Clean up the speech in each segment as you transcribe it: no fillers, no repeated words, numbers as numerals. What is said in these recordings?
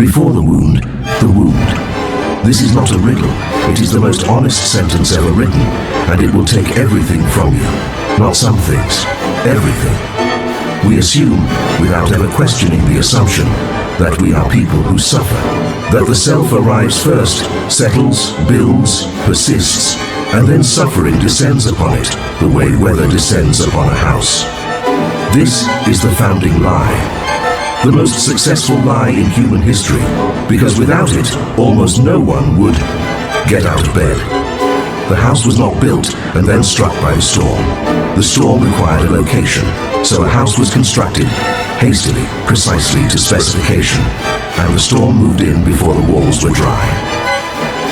Before the wound, the wound. This is not a riddle. It is the most honest sentence ever written, and it will take everything from you. Not some things, everything. We assume, without ever questioning the assumption, that we are people who suffer. That the self arrives first, settles, builds, persists, and then suffering descends upon it, the way weather descends upon a house. This is the founding lie. The most successful lie in human history, because without it, almost no one would get out of bed. The house was not built and then struck by the storm. The storm required a location, so a house was constructed, hastily, precisely to specification, and the storm moved in before the walls were dry.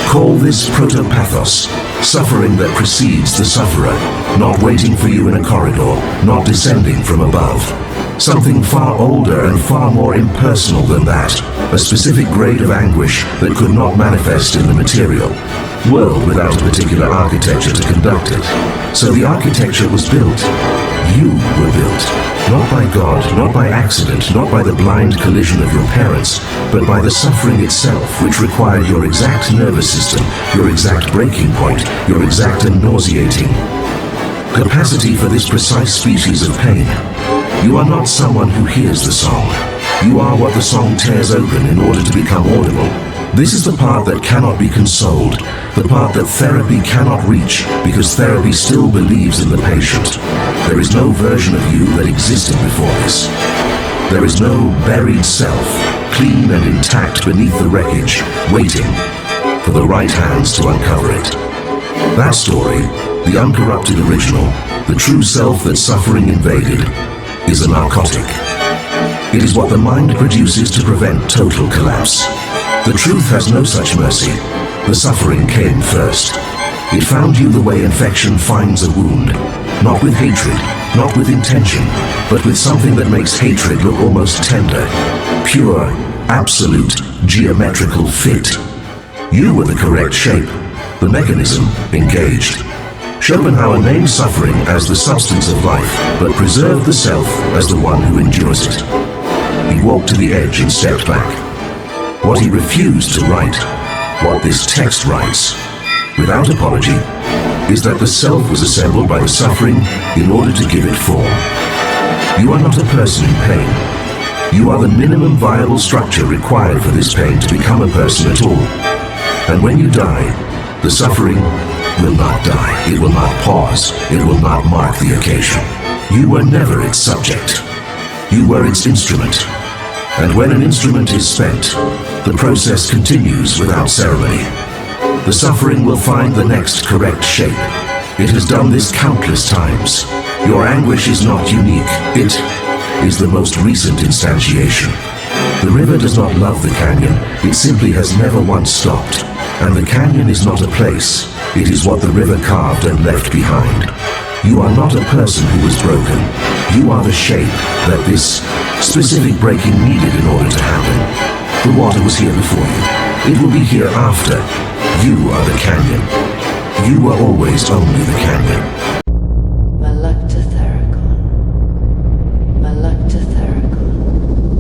Call this PROTOPHATHOS, suffering that precedes the sufferer, not waiting for you in a corridor, not descending from above. Something far older and far more impersonal than that, a specific grade of anguish that could not manifest in the material world without a particular architecture to conduct it. So the architecture was built. You were built, not by God, not by accident, not by the blind collision of your parents, but by the suffering itself, which required your exact nervous system, your exact breaking point, your exact and nauseating capacity for this precise species of pain. You are not someone who hears the song. You are what the song tears open in order to become audible. This is the part that cannot be consoled, the part that therapy cannot reach, because therapy still believes in the patient. There is no version of you that existed before this. There is no buried self, clean and intact beneath the wreckage, waiting for the right hands to uncover it. That story, the uncorrupted original, the true self that suffering invaded, is a narcotic. It is what the mind produces to prevent total collapse. The truth has no such mercy. The suffering came first. It found you the way infection finds a wound, not with hatred, not with intention, but with something that makes hatred look almost tender, pure, absolute, geometrical fit. You were the correct shape, the mechanism engaged. Schopenhauer named suffering as the substance of life, but preserved the self as the one who endures it. He walked to the edge and stepped back. What he refused to write, what this text writes, without apology, is that the self was assembled by the suffering in order to give it form. You are not a person in pain. You are the minimum viable structure required for this pain to become a person at all. And when you die, the suffering will not die. It will not pause. It will not mark the occasion. You were never its subject. You were its instrument. And when an instrument is spent, the process continues without ceremony. The suffering will find the next correct shape. It has done this countless times. Your anguish is not unique. It is the most recent instantiation. The river does not love the canyon. It simply has never once stopped. And the canyon is not a place. It is what the river carved and left behind. You are not a person who was broken. You are the shape that this specific breaking needed in order to happen. The water was here before you. It will be here after. You are the canyon. You were always only the canyon.